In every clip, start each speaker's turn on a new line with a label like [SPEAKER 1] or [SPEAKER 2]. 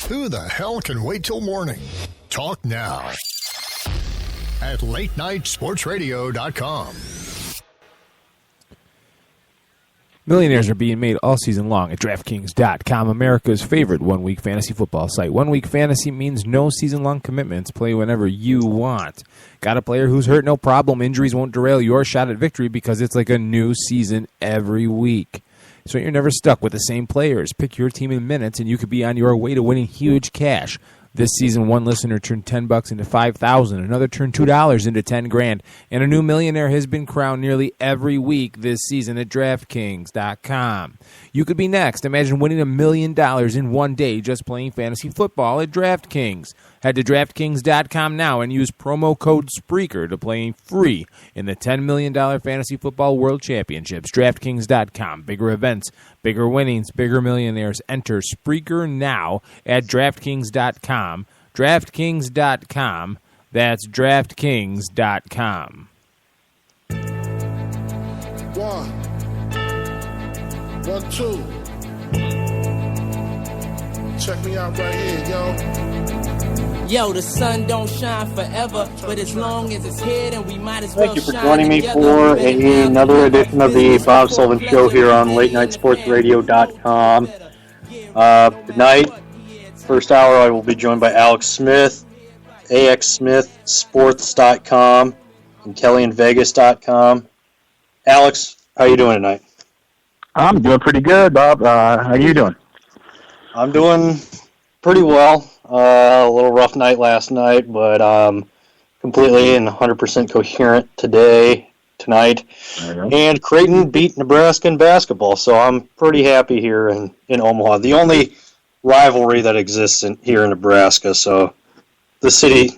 [SPEAKER 1] Who the hell can wait till morning? Talk now at latenightsportsradio.com.
[SPEAKER 2] Millionaires are being made all season long at DraftKings.com, America's favorite one-week fantasy football site. One-week fantasy means no season-long commitments. Play whenever you want. Got a player who's hurt? No problem. Injuries won't derail your shot at victory because it's like a new season every week. So you're never stuck with the same players. Pick your team in minutes, and you could be on your way to winning huge cash. This season, one listener turned $10 into $5,000, another turned $2 into $10,000, and a new millionaire has been crowned nearly every week this season at DraftKings.com. You could be next. Imagine winning $1 million in one day just playing fantasy football at DraftKings. Head to DraftKings.com now and use promo code Spreaker to play free in the $10 million Fantasy Football World Championships. DraftKings.com. Bigger events, bigger winnings, bigger millionaires. Enter Spreaker now at DraftKings.com. DraftKings.com. That's DraftKings.com.
[SPEAKER 3] 1, 2. Check me out right here, yo.
[SPEAKER 4] Yo, the sun don't shine forever, but as long as it's here, then we might as well shine.
[SPEAKER 5] Thank you for joining me for another edition of the Bob Sullivan Show here on LateNightSportsRadio.com. Tonight, first hour, I will be joined by Alex Smith, AXSmithSports.com, and KellyInVegas.com. Alex, how you doing tonight?
[SPEAKER 6] I'm doing pretty good, Bob. How you doing?
[SPEAKER 5] I'm doing pretty well. A little rough night last night, but completely and 100% coherent tonight. And Creighton beat Nebraska in basketball, so I'm pretty happy here in Omaha. The only rivalry that exists here in Nebraska, so the cities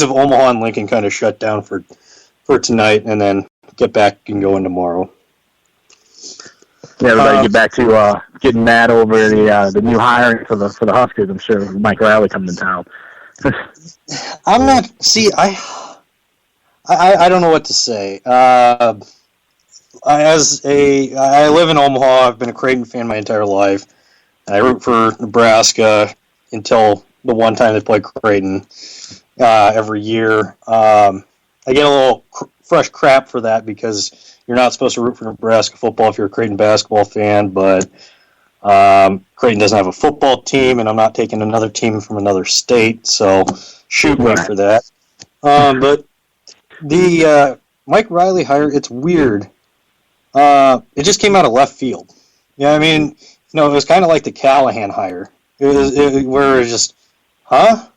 [SPEAKER 5] of Omaha and Lincoln kind of shut down for tonight, and then get back and go in tomorrow.
[SPEAKER 6] Yeah, everybody get back to getting mad over the new hiring for the Huskers. I'm sure Mike Riley coming to town.
[SPEAKER 5] I'm not. See, I don't know what to say. I live in Omaha. I've been a Creighton fan my entire life. I root for Nebraska until the one time they play Creighton every year. I get a little fresh crap for that because you're not supposed to root for Nebraska football if you're a Creighton basketball fan, but Creighton doesn't have a football team, and I'm not taking another team from another state, so shoot me for that. But the Mike Riley hire, it's weird. It just came out of left field. Yeah, I mean, it was kind of like the Callahan hire. Where it was just, huh?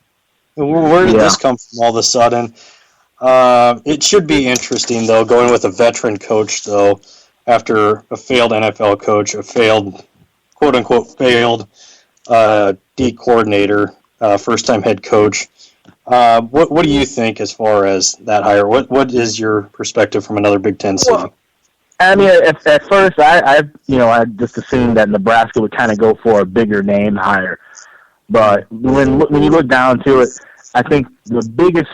[SPEAKER 5] Where did this come from all of a sudden? It should be interesting, though, going with a veteran coach, though, after a failed NFL coach, a failed, quote-unquote, failed D coordinator, first-time head coach. What do you think as far as that hire? What is your perspective from another Big Ten city?
[SPEAKER 6] Well, I mean, at first, I just assumed that Nebraska would kind of go for a bigger name hire. But when you look down to it, I think the biggest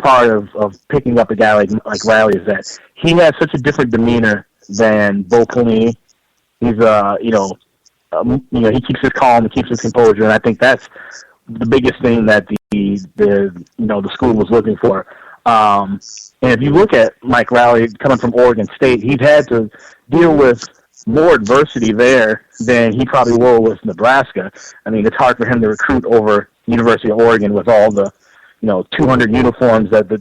[SPEAKER 6] part of picking up a guy like Riley is that he has such a different demeanor than Bo Pelini. He's he keeps his calm, he keeps his composure, and I think that's the biggest thing that the school was looking for. And if you look at Mike Riley coming from Oregon State, he's had to deal with more adversity there than he probably will with Nebraska. I mean, it's hard for him to recruit over University of Oregon with all the 200 uniforms that the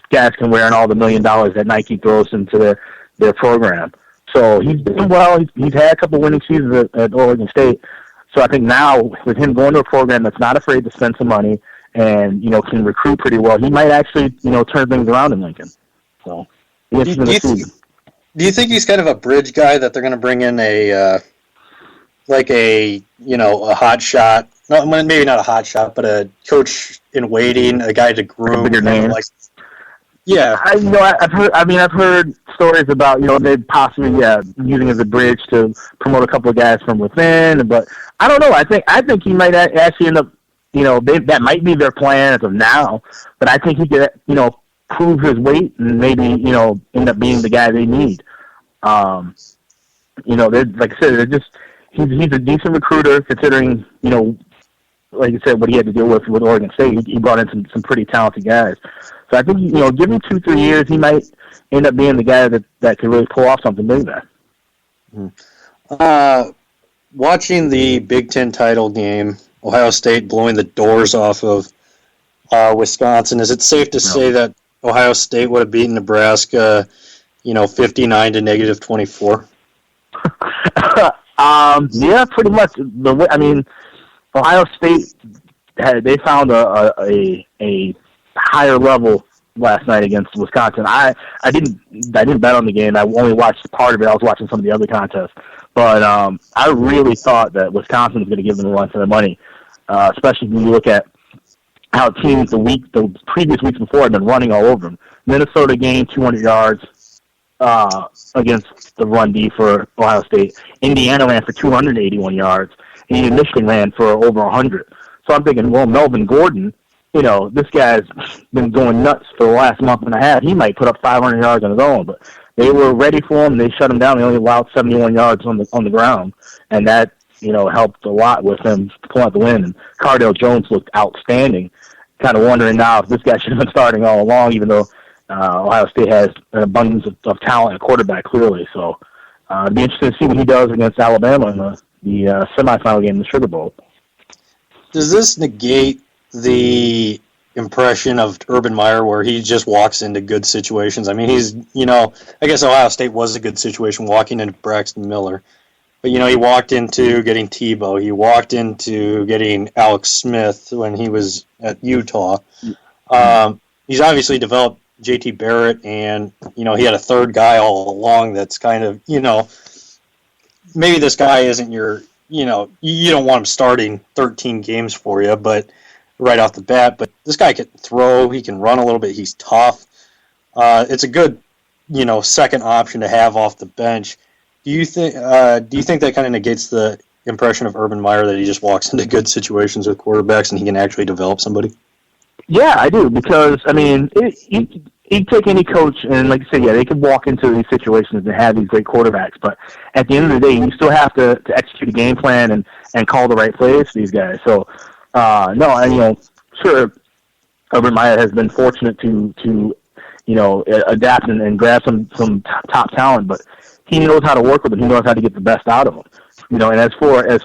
[SPEAKER 6] guys can wear and all the $1 million that Nike throws into their program. So he's doing well. He's had a couple winning seasons at Oregon State. So I think now with him going to a program that's not afraid to spend some money and can recruit pretty well, he might actually turn things around in Lincoln. So
[SPEAKER 5] do you think he's kind of a bridge guy that they're going to bring in a hot shot? No, maybe not a hot shot, but a coach in waiting, a guy to groom.
[SPEAKER 6] Bigger name.
[SPEAKER 5] Yeah,
[SPEAKER 6] I've heard stories about they possibly using as a bridge to promote a couple of guys from within, but I don't know. I think he might actually end up that might be their plan as of now, but I think he could prove his weight and maybe end up being the guy they need. Like I said, he's a decent recruiter considering, like you said, what he had to deal with Oregon State. He brought in some pretty talented guys. So I think, give him 2-3 years, he might end up being the guy that could really pull off something big there.
[SPEAKER 5] Watching the Big Ten title game, Ohio State blowing the doors off of Wisconsin, is it safe to say that Ohio State would have beaten Nebraska, 59 to -24?
[SPEAKER 6] Yeah, pretty much. Ohio State they found a higher level last night against Wisconsin. I didn't bet on the game. I only watched part of it. I was watching some of the other contests, but I really thought that Wisconsin was going to give them a run for their money, especially when you look at how teams the previous weeks before had been running all over them. Minnesota gained 200 yards against the run D for Ohio State. Indiana ran for 281 yards, and even Michigan ran for over 100. So I'm thinking, well, Melvin Gordon, this guy's been going nuts for the last month and a half. He might put up 500 yards on his own, but they were ready for him. They shut him down. They only allowed 71 yards on the ground, and that helped a lot with him pulling out the win. And Cardale Jones looked outstanding. Kind of wondering now if this guy should have been starting all along, even though Ohio State has an abundance of talent at quarterback, clearly. So it'd be interesting to see what he does against Alabama in the semifinal game in the Sugar Bowl.
[SPEAKER 5] Does this negate the impression of Urban Meyer where he just walks into good situations? I mean, he's, I guess Ohio State was a good situation walking into Braxton Miller. But, he walked into getting Tebow. He walked into getting Alex Smith when he was at Utah. He's obviously developed J.T. Barrett, and, he had a third guy all along that's kind of, maybe this guy isn't your, you don't want him starting 13 games for you, but right off the bat. But this guy can throw. He can run a little bit. He's tough. It's a good, second option to have off the bench. Do you think that kind of negates the impression of Urban Meyer that he just walks into good situations with quarterbacks and he can actually develop somebody?
[SPEAKER 6] Yeah, I do, because you take any coach and, like you said, they could walk into these situations and have these great quarterbacks, but at the end of the day, you still have to execute a game plan and call the right plays for these guys. So, sure, Urban Meyer has been fortunate to adapt and grab some top talent, but he knows how to work with them. He knows how to get the best out of them. And as far as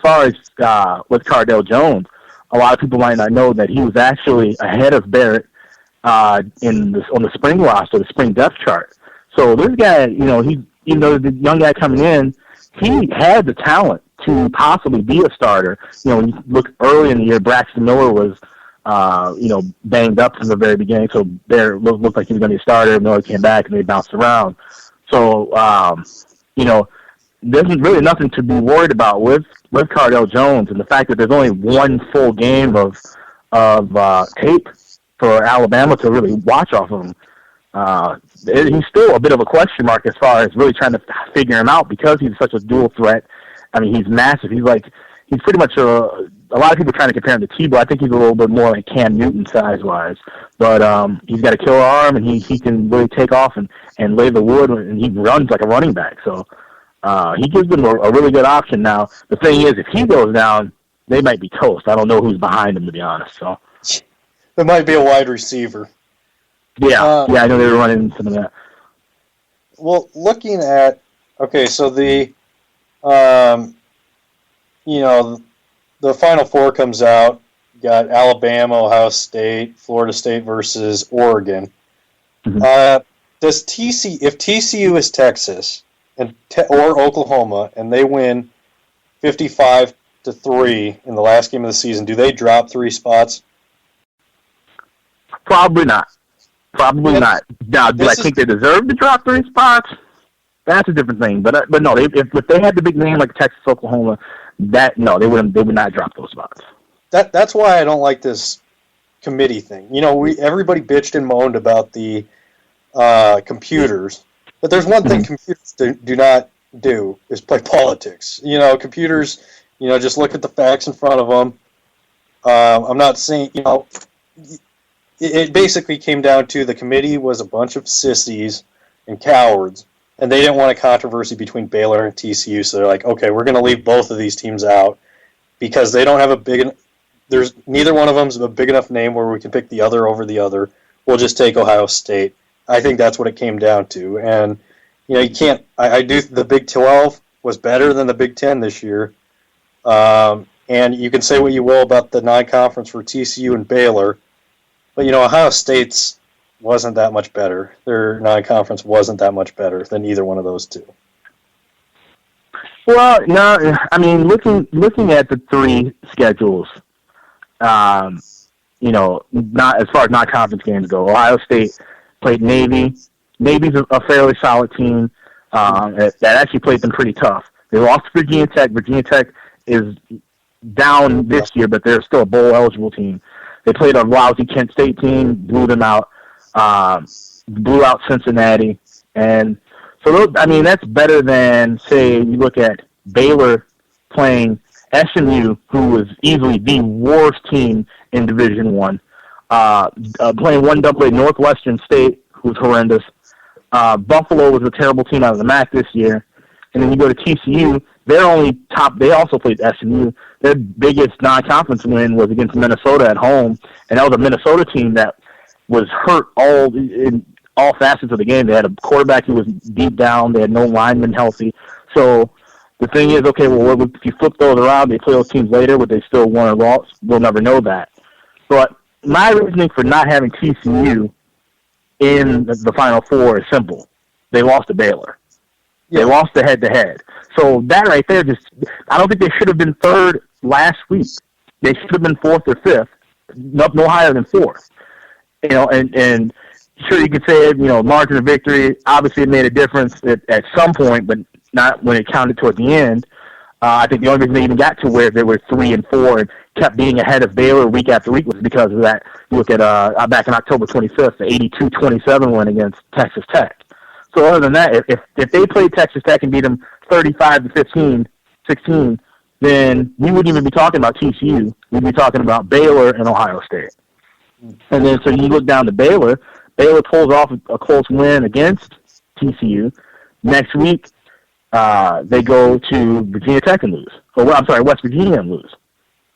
[SPEAKER 6] with Cardale Jones, a lot of people might not know that he was actually ahead of Barrett on the spring roster, the spring depth chart. So this guy, the young guy coming in, he had the talent to possibly be a starter. When you look early in the year, Braxton Miller was, banged up from the very beginning, so Barrett looked like he was going to be a starter. Miller came back and they bounced around. So, there's really nothing to be worried about with Cardale Jones, and the fact that there's only one full game of tape for Alabama to really watch off of him. He's still a bit of a question mark as far as really trying to figure him out because he's such a dual threat. I mean, he's massive. He's pretty much a lot of people trying to compare him to Tebow. I think he's a little bit more like Cam Newton size-wise. But he's got a killer arm, and he can really take off and lay the wood, and he runs like a running back. So he gives them a really good option. Now, the thing is, if he goes down, they might be toast. I don't know who's behind him, to be honest. So
[SPEAKER 5] there might be a wide receiver.
[SPEAKER 6] Yeah, I know they were running some of that.
[SPEAKER 5] Well, looking at, so the the Final Four comes out. You got Alabama, Ohio State, Florida State versus Oregon. Mm-hmm. If TCU is Texas or Oklahoma and they win 55-3 in the last game of the season, do they drop 3 spots?
[SPEAKER 6] Probably not. Not. Now, do I think they deserve to drop 3 spots? That's a different thing. But no, if they had the big name like Texas, Oklahoma, they would not drop those spots.
[SPEAKER 5] That's why I don't like this committee thing. Everybody bitched and moaned about the computers, but there's one thing computers do not do is play politics. Computers, just look at the facts in front of them. I'm not saying, it basically came down to the committee was a bunch of sissies and cowards and they didn't want a controversy between Baylor and TCU, so they're like, okay, we're going to leave both of these teams out because they don't have a big. There's neither one of them's a big enough name where we can pick the other over the other. We'll just take Ohio State. I think that's what it came down to, and you can't. I do. The Big 12 was better than the Big 10 this year, and you can say what you will about the non-conference for TCU and Baylor, but Ohio State's wasn't that much better. Their non-conference wasn't that much better than either one of those two.
[SPEAKER 6] Well, no, I mean, looking at the three schedules, not as far as non-conference games go. Ohio State played Navy. Navy's a fairly solid team that actually played them pretty tough. They lost to Virginia Tech. Virginia Tech is down this year, but they're still a bowl-eligible team. They played a lousy Kent State team, blew them out, blew out Cincinnati. And so, that's better than, say, you look at Baylor playing SMU, who was easily the worst team in Division I, playing 1AA Northwestern State, who's horrendous. Buffalo was a terrible team out of the MAC this year. And then you go to TCU, they also played SMU. Their biggest non-conference win was against Minnesota at home, and that was a Minnesota team that was hurt in all facets of the game. They had a quarterback who was deep down. They had no linemen healthy. So the thing is, okay, well, if you flip those around, they play those teams later, but they still won or lost. We'll never know that. But my reasoning for not having TCU in the Final Four is simple. They lost to Baylor. They lost the head-to-head. So that right there I don't think they should have been third last week. They should have been fourth or fifth, no higher than fourth. And sure, you could say, margin of victory, obviously it made a difference at some point, but not when it counted toward the end. I think the only reason they even got to where they were 3 and 4 and kept being ahead of Baylor week after week was because of that. You look at back in October 25th, the 82-27 win against Texas Tech. So other than that, if they played Texas Tech and beat them 35-15, 16, then we wouldn't even be talking about TCU. We'd be talking about Baylor and Ohio State. And then so you look down to Baylor. Baylor pulls off a close win against TCU. Next week, they go to Virginia Tech and lose. West Virginia and lose.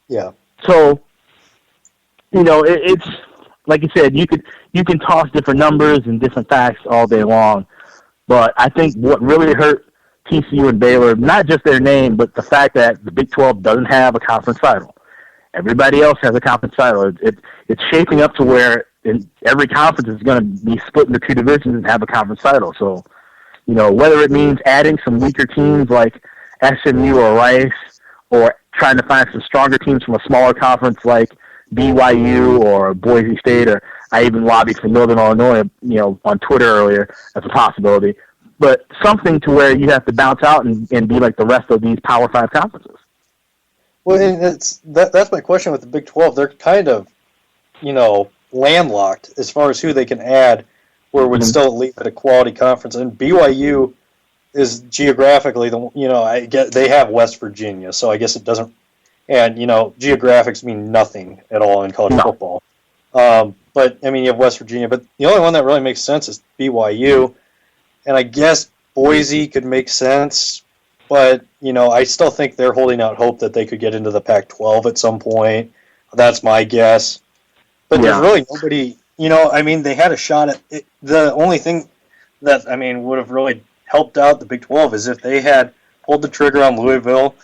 [SPEAKER 5] Yeah.
[SPEAKER 6] So, it's like you said, you can toss different numbers and different facts all day long, but I think what really hurt TCU and Baylor, not just their name, but the fact that the Big 12 doesn't have a conference title. Everybody else has a conference title. It's shaping up to where every conference is going to be split into two divisions and have a conference title. So, whether it means adding some weaker teams like SMU or Rice, or trying to find some stronger teams from a smaller conference like BYU or Boise State, or I even lobbied for Northern Illinois, on Twitter earlier as a possibility. But something to where you have to bounce out and be like the rest of these Power 5 conferences.
[SPEAKER 5] Well, and that's my question with the Big 12. They're kind of, landlocked as far as who they can add, where it would still leave at a quality conference. And BYU is geographically they have West Virginia, so I guess it doesn't. And geographics mean nothing at all in college football. But you have West Virginia, but the only one that really makes sense is BYU, and I guess Boise could make sense. But, I still think they're holding out hope that they could get into the Pac-12 at some point. That's my guess. But there's really nobody, they had a shot at it. The only thing that, would have really helped out the Big 12 is if they had pulled the trigger on Louisville